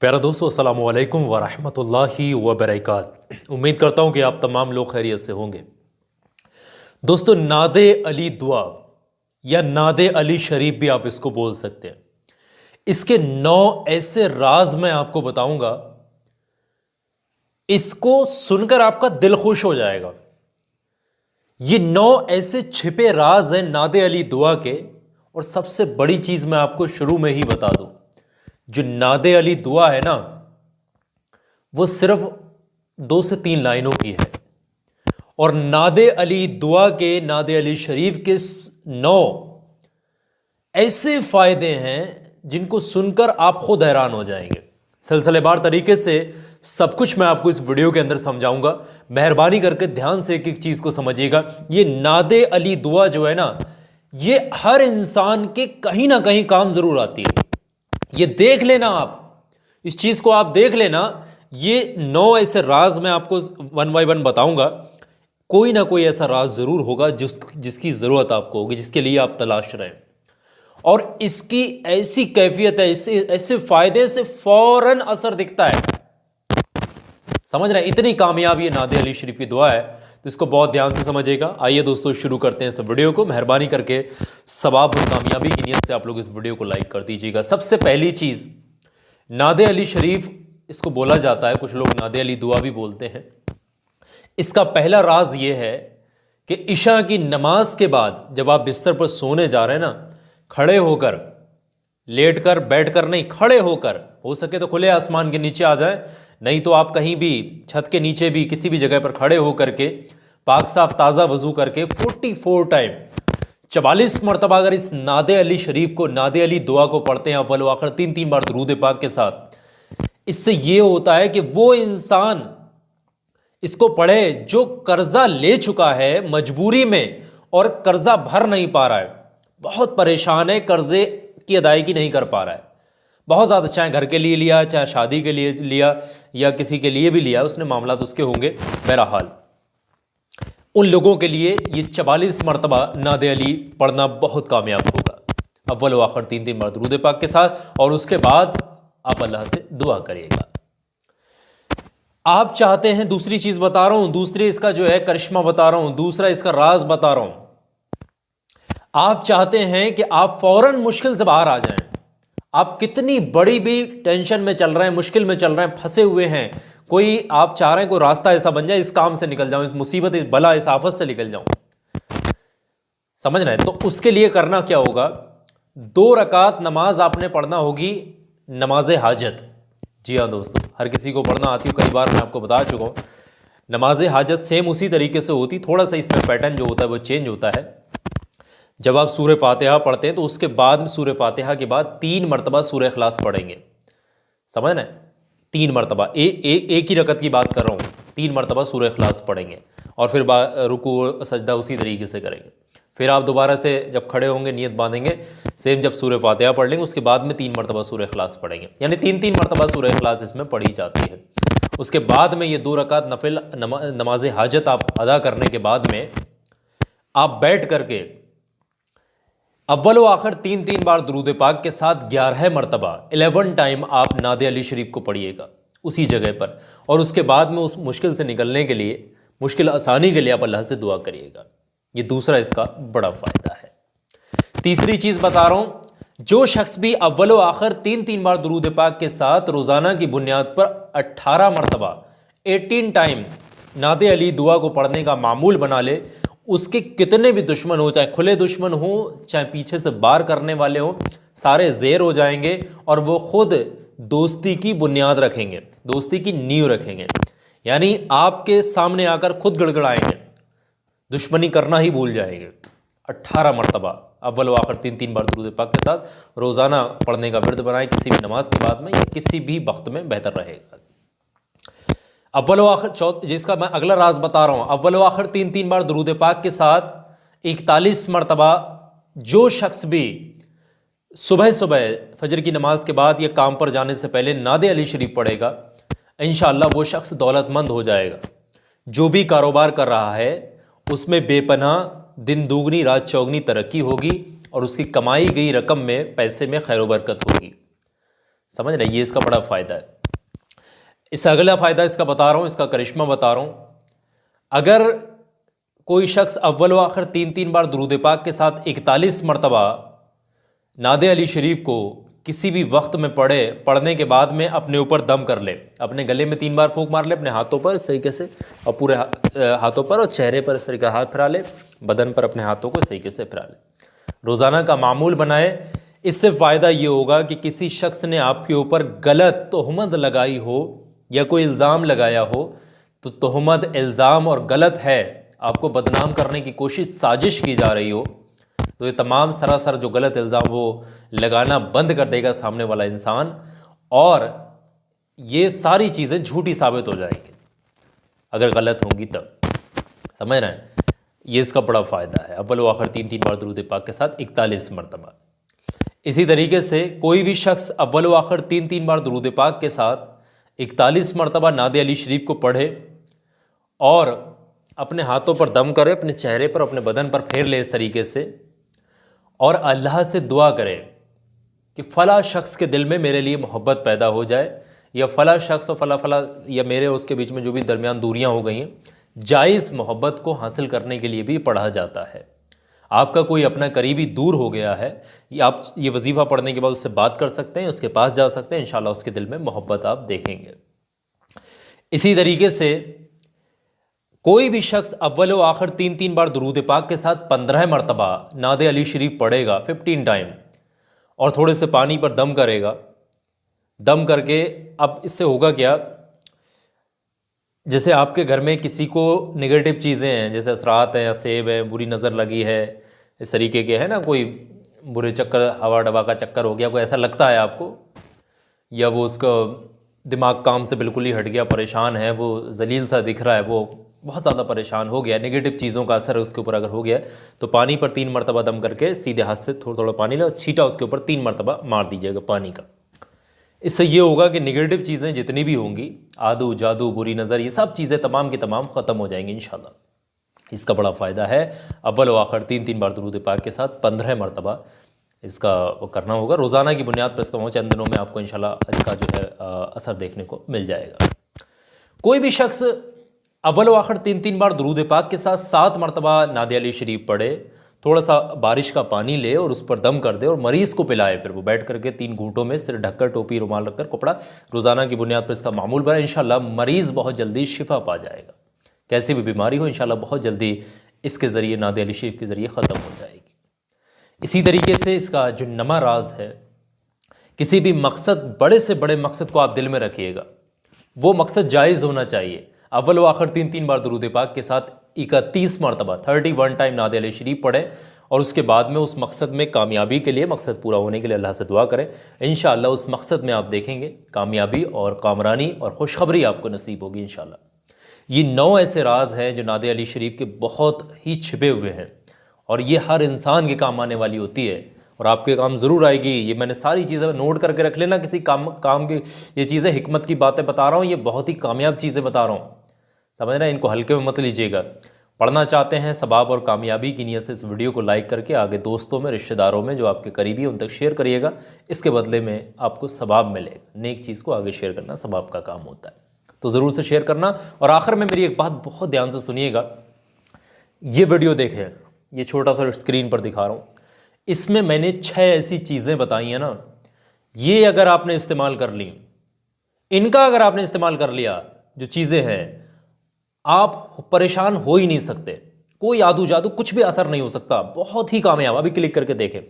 प्यारा दोस्तों, अस्सलाम वालेकुम वरहमतुल्लाहि वबरकातुहू। उम्मीद करता हूँ कि आप तमाम लोग खैरियत से होंगे। दोस्तों, नादे अली दुआ या नादे अली शरीफ भी आप इसको बोल सकते हैं। इसके 9 ऐसे राज मैं आपको बताऊंगा, इसको सुनकर आपका दिल खुश हो जाएगा। ये 9 ऐसे छिपे राज हैं नादे अली दुआ के। और सबसे बड़ी चीज मैं आपको शुरू में ही बता दूं, जो नादे अली दुआ है ना, वो सिर्फ 2 से 3 लाइनों की है। और नादे अली दुआ के, नादे अली शरीफ के 9 ऐसे फायदे हैं जिनको सुनकर आप खुद हैरान हो जाएंगे। सिलसिलेवार तरीके से सब कुछ मैं आपको इस वीडियो के अंदर समझाऊंगा। मेहरबानी करके ध्यान से एक एक चीज को समझिएगा। ये नादे अली दुआ जो है ना, ये हर इंसान के कहीं ना कहीं काम जरूर आती है। ये देख लेना, आप इस चीज को आप देख लेना। ये 9 ऐसे राज मैं आपको 1 बाय 1 बताऊंगा। कोई ना कोई ऐसा राज जरूर होगा जिसकी जरूरत आपको होगी, जिसके लिए आप तलाश रहे हैं। और इसकी ऐसी कैफियत है, ऐसे फायदे से फौरन असर दिखता है। समझ रहे हैं? इतनी कामयाब ये नादे अली शरीफ की दुआ है, तो इसको बहुत ध्यान से समझिएगा। आइए दोस्तों, शुरू करते हैं इस वीडियो को। मेहरबानी करके सवाब और कामयाबी की नीयत से आप लोग इस वीडियो को लाइक कर दीजिएगा। सबसे पहली चीज, नादे अली शरीफ इसको बोला जाता है, कुछ लोग नादे अली दुआ भी बोलते हैं। इसका पहला राज ये है कि इशा की नमाज के बाद जब आप बिस्तर पर सोने जा रहे हैं ना, खड़े होकर, लेटकर, बैठकर नहीं, खड़े होकर, हो सके तो खुले आसमान के नीचे आ जाए, नहीं तो आप कहीं भी छत के नीचे भी किसी भी जगह पर खड़े होकर के पाक साफ ताज़ा वजू करके 44 टाइम 44 मरतबा अगर इस नादे अली शरीफ को, नादे अली दुआ को पढ़ते हैं अव्वल व आखिर 3-3 बार दुरूद पाक के साथ, इससे यह होता है कि वो इंसान इसको पढ़े जो कर्जा ले चुका है मजबूरी में और कर्जा भर नहीं पा रहा है, बहुत परेशान है, कर्जे की अदायगी नहीं कर पा रहा है बहुत ज़्यादा, चाहे घर के लिए लिया, चाहे शादी के लिए लिया, या किसी के लिए भी लिया, उसने मामला तो उसके होंगे। बहरहाल उन लोगों के लिए ये 44 मरतबा नादे अली पढ़ना बहुत कामयाब होगा, अव्वल व आखिर 3-3 बार दुरूद पाक के साथ। और उसके बाद आप अल्लाह से दुआ करिएगा। आप चाहते हैं, दूसरी चीज़ बता रहा हूँ, दूसरी इसका जो है करिश्मा बता रहा हूँ, दूसरा इसका राज बता रहा हूँ। आप चाहते हैं कि आप फौरन मुश्किल से बाहर आ जाएं। आप कितनी बड़ी भी टेंशन में चल रहे हैं, मुश्किल में चल रहे हैं, फंसे हुए हैं, कोई आप चाह रहे हैं कोई रास्ता ऐसा बन जाए, इस काम से निकल जाऊं, इस मुसीबत, इस बला, इस आफत से निकल जाऊं, समझ रहे हैं? तो उसके लिए करना क्या होगा, 2 रकात नमाज आपने पढ़ना होगी, नमाज हाजत। जी हाँ दोस्तों, हर किसी को पढ़ना आती है, कई बार मैं आपको बता चुका हूँ। नमाज हाजत सेम उसी तरीके से होती, थोड़ा सा इसमें पैटर्न जो होता है वो चेंज होता है। जब आप सूरह फातिहा पढ़ते हैं तो उसके बाद सूरह फातिहा के बाद 3 मरतबा सूरह इखलास पढ़ेंगे, समझ ना? 3 मरतबा, एक ही रकत की बात कर रहा हूँ, 3 मरतबा सूरह इखलास पढ़ेंगे और फिर रुकू सजदा उसी तरीके से करेंगे। फिर आप दोबारा से जब खड़े होंगे नियत बांधेंगे, सेम जब सूरह फातिहा पढ़ लेंगे उसके बाद में 3 मरतबा सूरह इखलास पढ़ेंगे, यानी 3-3 मरतबा सूरह इखलास इसमें पढ़ी जाती है। उसके बाद में ये 2 रकात नफिल नमाज हाजत आप अदा करने के बाद में आप बैठ करके अव्वल व आखिर 3-3 बार दुरूद पाक के साथ 11 मरतबा 11 टाइम आप नादे अली शरीफ को पढ़िएगा उसी जगह पर। और उसके बाद में उस मुश्किल से निकलने के लिए, मुश्किल आसानी के लिए आप अल्लाह से दुआ करिएगा। ये दूसरा इसका बड़ा फ़ायदा है। तीसरी चीज़ बता रहा हूँ, जो शख्स भी अव्वल व आखिर 3-3 बार दुरूद पाक के साथ रोज़ाना की बुनियाद पर 18 मरतबा 18 टाइम नादे अली दुआ को पढ़ने का मामूल बना ले, उसके कितने भी दुश्मन हो, चाहे खुले दुश्मन हो, चाहे पीछे से वार करने वाले हो, सारे ज़ेर हो जाएंगे और वो खुद दोस्ती की बुनियाद रखेंगे, दोस्ती की नींव रखेंगे, यानी आपके सामने आकर खुद गड़गड़ाएंगे, दुश्मनी करना ही भूल जाएंगे। 18 मरतबा अव्वल व आखिर 3-3 बार दुरूद पाक के साथ रोज़ाना पढ़ने का विर्द बनाएं, किसी भी नमाज के बाद में या किसी भी वक्त में बेहतर रहेगा। अव्वल व आखिर जिसका मैं अगला राज बता रहा हूँ, अव्वल व आखिर 3-3 बार दुरूद पाक के साथ 41 मरतबा जो शख्स भी सुबह सुबह फजर की नमाज के बाद या काम पर जाने से पहले नादे अली शरीफ पढ़ेगा, इंशाअल्लाह वो शख्स दौलतमंद हो जाएगा। जो भी कारोबार कर रहा है उसमें बेपनाह दिन दुगनी रात चौगनी तरक्की होगी और उसकी कमाई गई रकम में, पैसे में खैर बरकत होगी। समझ रहे, ये इसका बड़ा फ़ायदा है। इससे अगला फ़ायदा इसका बता रहा हूँ, इसका करिश्मा बता रहा हूँ। अगर कोई शख्स अव्वल व आखिर 3 बार दुरूद पाक के साथ 41 मरतबा नादे अली शरीफ को किसी भी वक्त में पढ़ने के बाद में अपने ऊपर दम कर ले, अपने गले में 3 बार फूंक मार ले, अपने हाथों पर इस तरीके से और पूरे हाथों पर और चेहरे पर इस तरीके हाथ फिरा ले, बदन पर अपने हाथों को इस तरीके से फिरा ले, रोज़ाना का मामूल बनाए। इससे फ़ायदा ये होगा कि किसी शख्स ने आपके ऊपर गलत तोहमत लगाई हो या कोई इल्ज़ाम लगाया हो, तो तोहमत, इल्ज़ाम और गलत है, आपको बदनाम करने की कोशिश, साजिश की जा रही हो, तो ये तमाम सरासर जो गलत इल्ज़ाम वो लगाना बंद कर देगा सामने वाला इंसान, और ये सारी चीज़ें झूठी साबित हो जाएंगी अगर गलत होंगी तब। समझ रहे हैं, ये इसका बड़ा फ़ायदा है। अव्वल व आखिर 3 बार दुरूद पाक के साथ 41 मरतबा। इसी तरीके से कोई भी शख्स अव्वल व आखिर 3 बार दुरूद पाक के साथ 41 मरतबा नादे अली शरीफ को पढ़े और अपने हाथों पर दम करे, अपने चेहरे पर, अपने बदन पर फेर ले इस तरीके से, और अल्लाह से दुआ करे कि फ़ला शख्स के दिल में मेरे लिए मोहब्बत पैदा हो जाए, या फ़ला शख्स और फ़ला या मेरे उसके बीच में जो भी दरमियान दूरियां हो गई हैं, जायज़ मोहब्बत को हासिल करने के लिए भी पढ़ा जाता है। आपका कोई अपना करीबी दूर हो गया है, या आप ये वजीफ़ा पढ़ने के बाद उससे बात कर सकते हैं, उसके पास जा सकते हैं, इंशाल्लाह उसके दिल में मोहब्बत आप देखेंगे। इसी तरीके से कोई भी शख्स अव्वल व आखिर 3 बार दुरूद पाक के साथ 15 मरतबा नादे अली शरीफ पढ़ेगा 15 टाइम, और थोड़े से पानी पर दम करेगा। दम करके अब इससे होगा क्या, जैसे आपके घर में किसी को नेगेटिव चीज़ें हैं, जैसे असरात हैं, सेब है, बुरी नज़र लगी है, इस तरीके के है ना, कोई बुरे चक्कर, हवा डवा का चक्कर हो गया, कोई ऐसा लगता है आपको, या वो उसका दिमाग काम से बिल्कुल ही हट गया, परेशान है, वो जलील सा दिख रहा है, वो बहुत ज़्यादा परेशान हो गया, नेगेटिव चीज़ों का असर उसके ऊपर अगर हो गया, तो पानी पर 3 मरतबा दम करके सीधे हाथ से थोड़ा थोड़ा पानी ले और छींटा उसके ऊपर 3 मरतबा मार दीजिएगा पानी का। इससे ये होगा कि नेगेटिव चीज़ें जितनी भी होंगी, आदू जादू, बुरी नज़र, ये सब चीज़ें तमाम की तमाम ख़त्म हो जाएंगी इंशाल्लाह। इसका बड़ा फ़ायदा है। अव्वल व आखिर 3 बार दुरूद पाक के साथ 15 मरतबा इसका वो करना होगा रोज़ाना की बुनियाद पर। इसका चंद दिनों में आपको इंशाल्लाह इसका जो है असर देखने को मिल जाएगा। कोई भी शख्स अव्वल व आखिर 3 बार दुरूद पाक के साथ 7 मरतबा नादे अली शरीफ पढ़े, थोड़ा सा बारिश का पानी ले और उस पर दम कर दे और मरीज़ को पिलाए, फिर वो बैठ करके 3 घूंटों में सिर ढककर, टोपी, रुमाल रखकर, कपड़ा, रोज़ाना की बुनियाद पर इसका मामूल बना, इंशाल्लाह मरीज़ बहुत जल्दी शिफा पा जाएगा। कैसी भी बीमारी हो इंशाल्लाह बहुत जल्दी इसके ज़रिए, नादे अली शरीफ के ज़रिए ख़त्म हो जाएगी। इसी तरीके से इसका जो नमा राज है, किसी भी मकसद, बड़े से बड़े मकसद को आप दिल में रखिएगा, वो मकसद जायज़ होना चाहिए। अव्वल व आखिर 3 बार दुरूद पाक के साथ 31 मरतबा 31 टाइम नादे अली शरीफ पढ़े और उसके बाद में उस मकसद में कामयाबी के लिए, मकसद पूरा होने के लिए अल्लाह से दुआ करें। इंशाअल्लाह उस मकसद में आप देखेंगे कामयाबी और कामरानी और खुशखबरी आपको नसीब होगी इंशाअल्लाह। ये 9 ऐसे राज हैं जो नादे अली शरीफ के बहुत ही छिपे हुए हैं और ये हर इंसान के काम आने वाली होती है और आपके काम ज़रूर आएगी। ये मैंने सारी चीज़ें नोट करके रख लेना, किसी काम की ये चीज़ें, हिकमत की बातें बता रहा हूँ, ये बहुत ही कामयाब चीज़ें बता रहा हूँ, समझ रहे हैं, इनको हल्के में मत लीजिएगा। पढ़ना चाहते हैं सबाब और कामयाबी की नीयत से इस वीडियो को लाइक करके आगे दोस्तों में, रिश्तेदारों में, जो आपके करीबी हैं उन तक शेयर करिएगा। इसके बदले में आपको सबाब मिलेगा। नेक चीज़ को आगे शेयर करना सबाब का काम होता है, तो ज़रूर से शेयर करना। और आखिर में मेरी एक बात बहुत ध्यान से सुनिएगा, ये वीडियो देखें, ये छोटा सा स्क्रीन पर दिखा रहा हूँ, इसमें मैंने 6 ऐसी चीज़ें बताई हैं ना, ये अगर आपने इस्तेमाल कर ली, इनका अगर आपने इस्तेमाल कर लिया, जो चीज़ें हैं, आप परेशान हो ही नहीं सकते, कोई आदू जादू कुछ भी असर नहीं हो सकता, बहुत ही कामयाब। अभी क्लिक करके देखें।